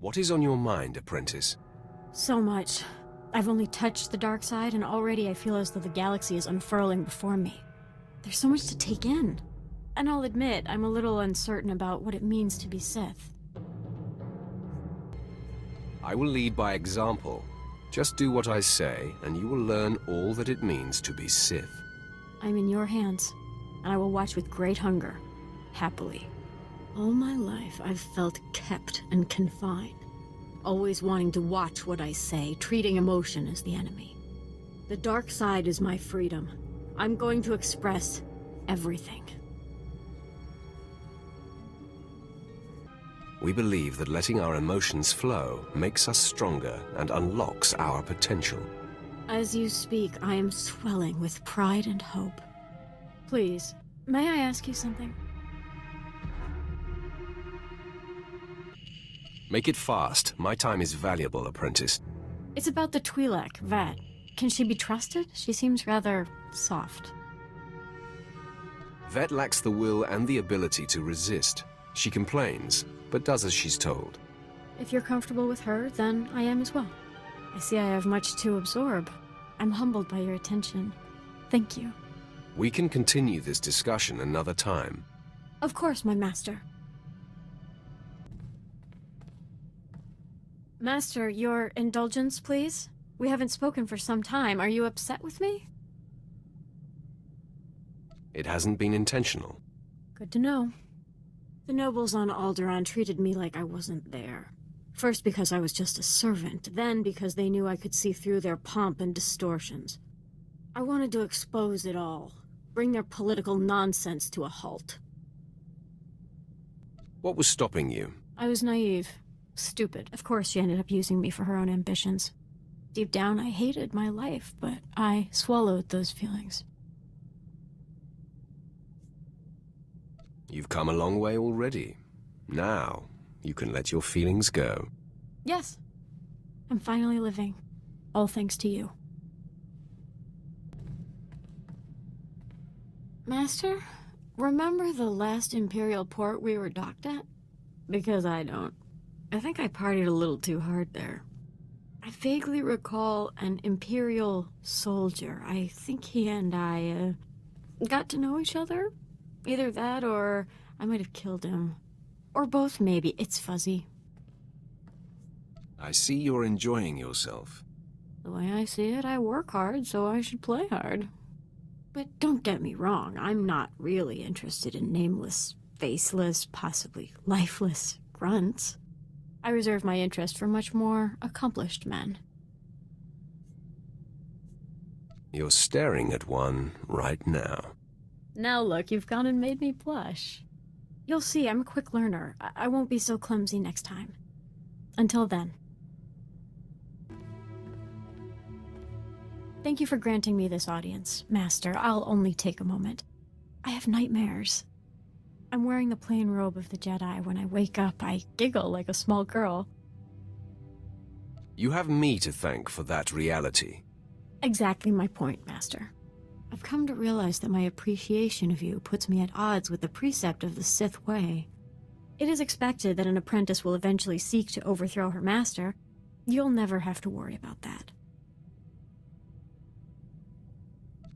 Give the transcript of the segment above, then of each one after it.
What is on your mind, apprentice? So much. I've only touched the dark side, and already I feel as though the galaxy is unfurling before me. There's so much to take in. And I'll admit, I'm a little uncertain about what it means to be Sith. I will lead by example. Just do what I say, and you will learn all that it means to be Sith. I'm in your hands, and I will watch with great hunger, happily. All my life, I've felt kept and confined, always wanting to watch what I say, treating emotion as the enemy. The dark side is my freedom. I'm going to express everything. We believe that letting our emotions flow makes us stronger and unlocks our potential. As you speak, I am swelling with pride and hope. Please, may I ask you something? Make it fast. My time is valuable, apprentice. It's about the Twi'lek, Vette. Can she be trusted? She seems rather soft. Vette lacks the will and the ability to resist. She complains, but does as she's told. If you're comfortable with her, then I am as well. I see I have much to absorb. I'm humbled by your attention. Thank you. We can continue this discussion another time. Of course, my master. Master, your indulgence, please? We haven't spoken for some time. Are you upset with me? It hasn't been intentional. Good to know. The nobles on Alderaan treated me like I wasn't there. First because I was just a servant, then because they knew I could see through their pomp and distortions. I wanted to expose it all, bring their political nonsense to a halt. What was stopping you? I was naive. Stupid. Of course she ended up using me for her own ambitions. Deep down, I hated my life, but I swallowed those feelings. You've come a long way already. Now, you can let your feelings go. Yes. I'm finally living. All thanks to you. Master, remember the last Imperial port we were docked at? Because I don't. I think I partied a little too hard there. I vaguely recall an Imperial soldier. I think he and I, got to know each other? Either that or I might have killed him. Or both, maybe. It's fuzzy. I see you're enjoying yourself. The way I see it, I work hard, so I should play hard. But don't get me wrong, I'm not really interested in nameless, faceless, possibly lifeless grunts. I reserve my interest for much more accomplished men. You're staring at one right now. Now look, you've gone and made me blush. You'll see, I'm a quick learner. I won't be so clumsy next time. Until then. Thank you for granting me this audience, Master. I'll only take a moment. I have nightmares. I'm wearing the plain robe of the Jedi. When I wake up, I giggle like a small girl. You have me to thank for that reality. Exactly my point, Master. I've come to realize that my appreciation of you puts me at odds with the precept of the Sith way. It is expected that an apprentice will eventually seek to overthrow her master. You'll never have to worry about that.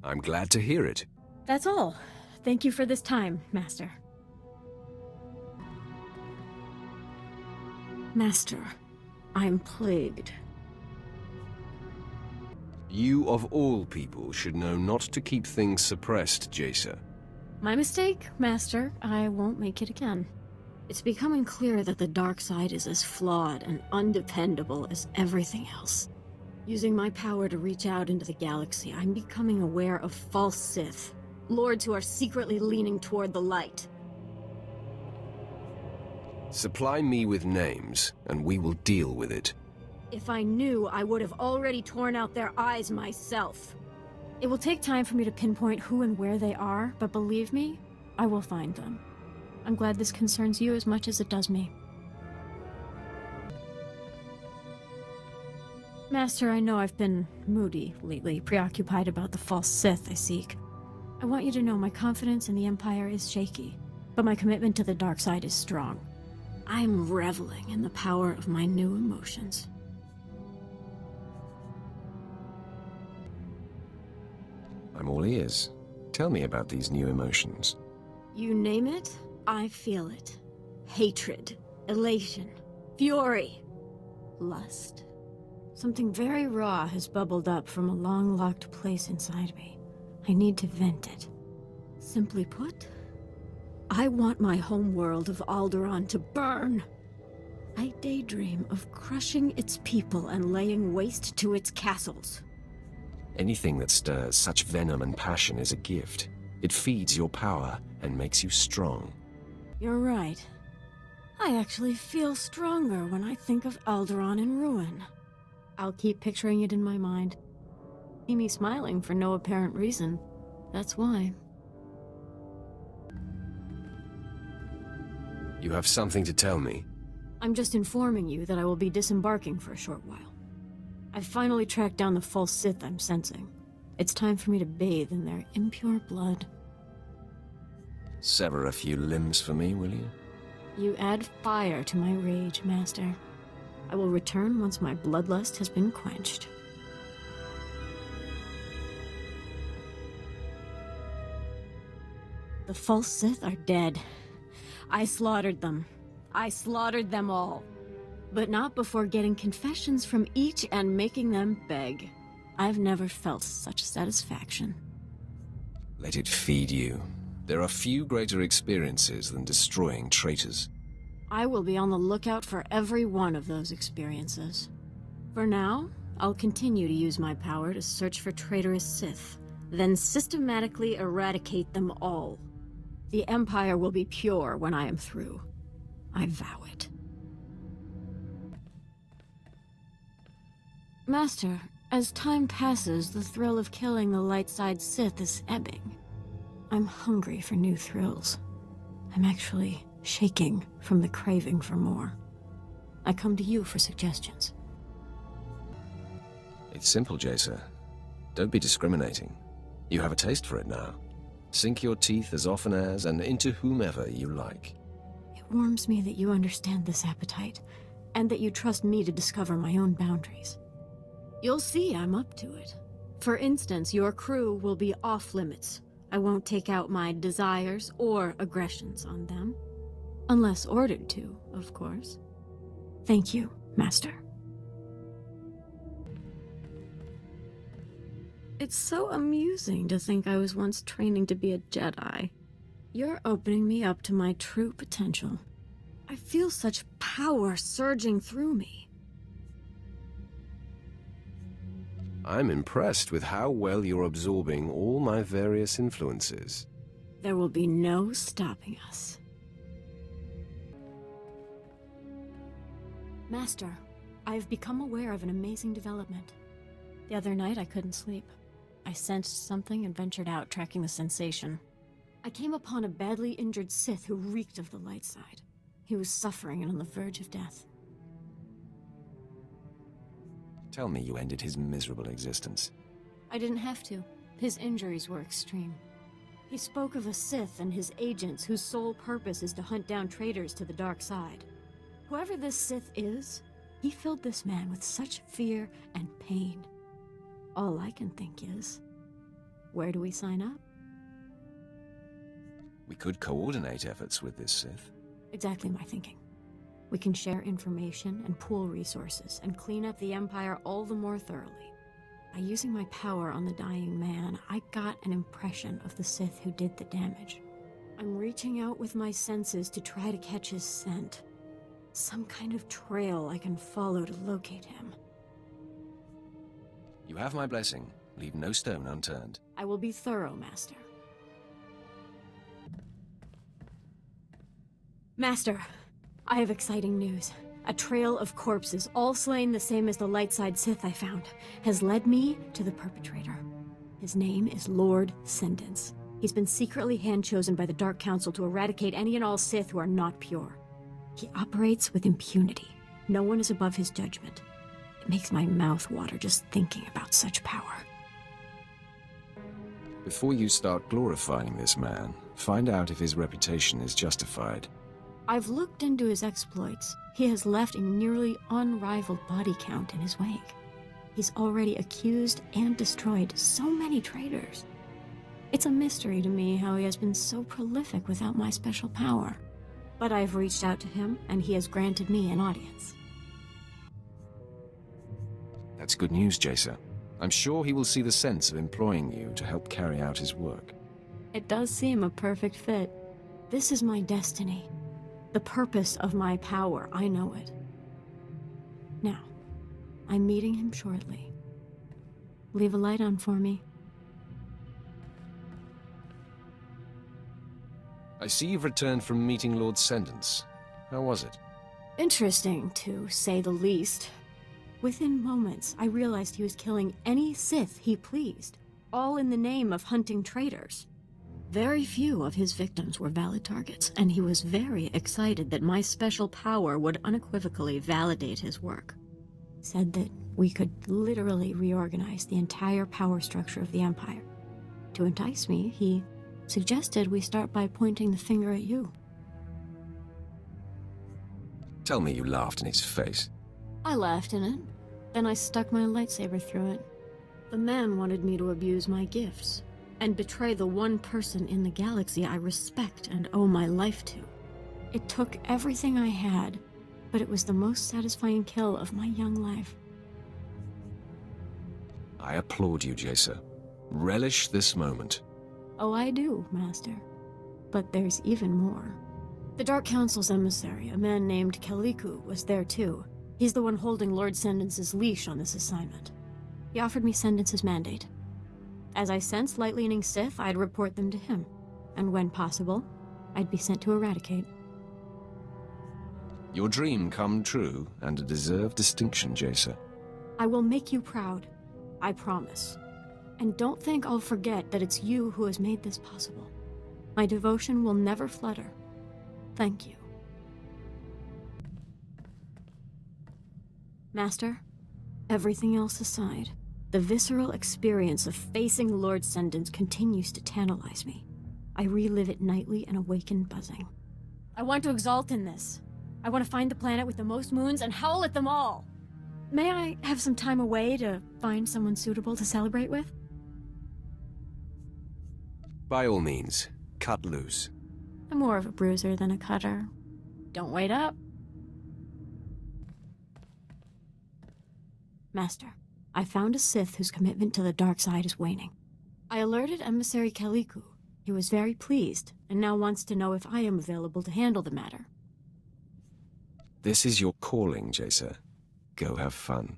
I'm glad to hear it. That's all. Thank you for this time, Master. Master, I'm plagued. You, of all people, should know not to keep things suppressed, Jaesa. My mistake, Master. I won't make it again. It's becoming clear that the dark side is as flawed and undependable as everything else. Using my power to reach out into the galaxy, I'm becoming aware of false Sith, lords who are secretly leaning toward the light. Supply me with names, and we will deal with it. If I knew, I would have already torn out their eyes myself. It will take time for me to pinpoint who and where they are, but believe me, I will find them. I'm glad this concerns you as much as it does me. Master, I know I've been moody lately, preoccupied about the false Sith I seek. I want you to know my confidence in the Empire is shaky, but my commitment to the dark side is strong. I'm reveling in the power of my new emotions. I'm all ears. Tell me about these new emotions. You name it, I feel it. Hatred, elation, fury, lust. Something very raw has bubbled up from a long-locked place inside me. I need to vent it. Simply put, I want my homeworld of Alderaan to burn. I daydream of crushing its people and laying waste to its castles. Anything that stirs such venom and passion is a gift. It feeds your power and makes you strong. You're right. I actually feel stronger when I think of Alderaan in ruin. I'll keep picturing it in my mind. See me smiling for no apparent reason. That's why. You have something to tell me? I'm just informing you that I will be disembarking for a short while. I've finally tracked down the false Sith I'm sensing. It's time for me to bathe in their impure blood. Sever a few limbs for me, will you? You add fire to my rage, Master. I will return once my bloodlust has been quenched. The false Sith are dead. I slaughtered them. I slaughtered them all. But not before getting confessions from each and making them beg. I've never felt such satisfaction. Let it feed you. There are few greater experiences than destroying traitors. I will be on the lookout for every one of those experiences. For now, I'll continue to use my power to search for traitorous Sith, then systematically eradicate them all. The Empire will be pure when I am through. I vow it. Master, as time passes, the thrill of killing the light side Sith is ebbing. I'm hungry for new thrills. I'm actually shaking from the craving for more. I come to you for suggestions. It's simple, Jaesa. Don't be discriminating. You have a taste for it now. Sink your teeth as often as and into whomever you like. It warms me that you understand this appetite, and that you trust me to discover my own boundaries. You'll see I'm up to it. For instance, your crew will be off-limits. I won't take out my desires or aggressions on them. Unless ordered to, of course. Thank you, Master. It's so amusing to think I was once training to be a Jedi. You're opening me up to my true potential. I feel such power surging through me. I'm impressed with how well you're absorbing all my various influences. There will be no stopping us. Master, I have become aware of an amazing development. The other night I couldn't sleep. I sensed something and ventured out, tracking the sensation. I came upon a badly injured Sith who reeked of the light side. He was suffering and on the verge of death. Tell me you ended his miserable existence. I didn't have to. His injuries were extreme. He spoke of a Sith and his agents whose sole purpose is to hunt down traitors to the dark side. Whoever this Sith is, he filled this man with such fear and pain. All I can think is, where do we sign up? We could coordinate efforts with this Sith. Exactly my thinking. We can share information and pool resources and clean up the Empire all the more thoroughly. By using my power on the dying man, I got an impression of the Sith who did the damage. I'm reaching out with my senses to try to catch his scent. Some kind of trail I can follow to locate him. You have my blessing. Leave no stone unturned. I will be thorough, Master. Master, I have exciting news. A trail of corpses, all slain the same as the light side Sith I found, has led me to the perpetrator. His name is Lord Sendence. He's been secretly hand-chosen by the Dark Council to eradicate any and all Sith who are not pure. He operates with impunity. No one is above his judgment. It makes my mouth water just thinking about such power. Before you start glorifying this man, find out if his reputation is justified. I've looked into his exploits. He has left a nearly unrivaled body count in his wake. He's already accused and destroyed so many traitors. It's a mystery to me how he has been so prolific without my special power. But I've reached out to him, and he has granted me an audience. That's good news, Jaesa. I'm sure he will see the sense of employing you to help carry out his work. It does seem a perfect fit. This is my destiny. The purpose of my power, I know it. Now, I'm meeting him shortly. Leave a light on for me. I see you've returned from meeting Lord Sendance. How was it? Interesting, to say the least. Within moments, I realized he was killing any Sith he pleased, all in the name of hunting traitors. Very few of his victims were valid targets, and he was very excited that my special power would unequivocally validate his work. Said that we could literally reorganize the entire power structure of the Empire. To entice me, he suggested we start by pointing the finger at you. Tell me you laughed in his face. I laughed in it. Then I stuck my lightsaber through it. The man wanted me to abuse my gifts and betray the one person in the galaxy I respect and owe my life to. It took everything I had, but it was the most satisfying kill of my young life. I applaud you, Jaesa. Relish this moment. Oh, I do, Master. But there's even more. The Dark Council's emissary, a man named Kaliku, was there too. He's the one holding Lord Sendance's leash on this assignment. He offered me Sendance's mandate. As I sensed light-leaning Sith, I'd report them to him. And when possible, I'd be sent to eradicate. Your dream come true, and a deserved distinction, Jaesa. I will make you proud. I promise. And don't think I'll forget that it's you who has made this possible. My devotion will never flutter. Thank you. Master, everything else aside, the visceral experience of facing Lord Sendance continues to tantalize me. I relive it nightly and awaken buzzing. I want to exalt in this. I want to find the planet with the most moons and howl at them all. May I have some time away to find someone suitable to celebrate with? By all means, cut loose. I'm more of a bruiser than a cutter. Don't wait up. Master, I found a Sith whose commitment to the dark side is waning. I alerted Emissary Kaliku. He was very pleased, and now wants to know if I am available to handle the matter. This is your calling, Jaesa. Go have fun.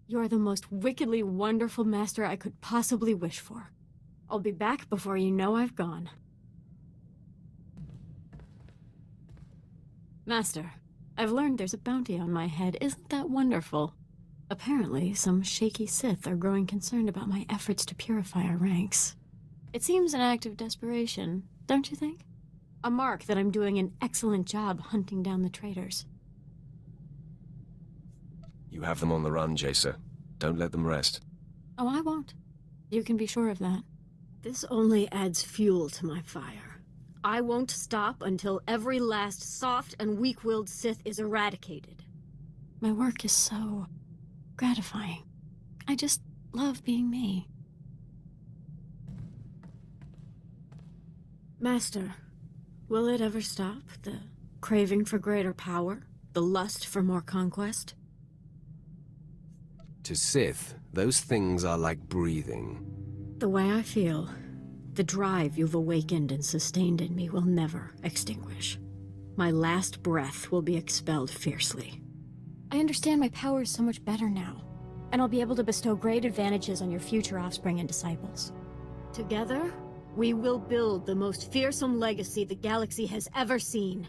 You're the most wickedly wonderful master I could possibly wish for. I'll be back before you know I've gone. Master, I've learned there's a bounty on my head. Isn't that wonderful? Apparently, some shaky Sith are growing concerned about my efforts to purify our ranks. It seems an act of desperation, don't you think? A mark that I'm doing an excellent job hunting down the traitors. You have them on the run, Jaesa. Don't let them rest. Oh, I won't. You can be sure of that. This only adds fuel to my fire. I won't stop until every last soft and weak-willed Sith is eradicated. My work is so gratifying. I just love being me. Master, will it ever stop? The craving for greater power? The lust for more conquest? To Sith, those things are like breathing. The way I feel, the drive you've awakened and sustained in me will never extinguish. My last breath will be expelled fiercely. I understand my power is so much better now, and I'll be able to bestow great advantages on your future offspring and disciples. Together, we will build the most fearsome legacy the galaxy has ever seen.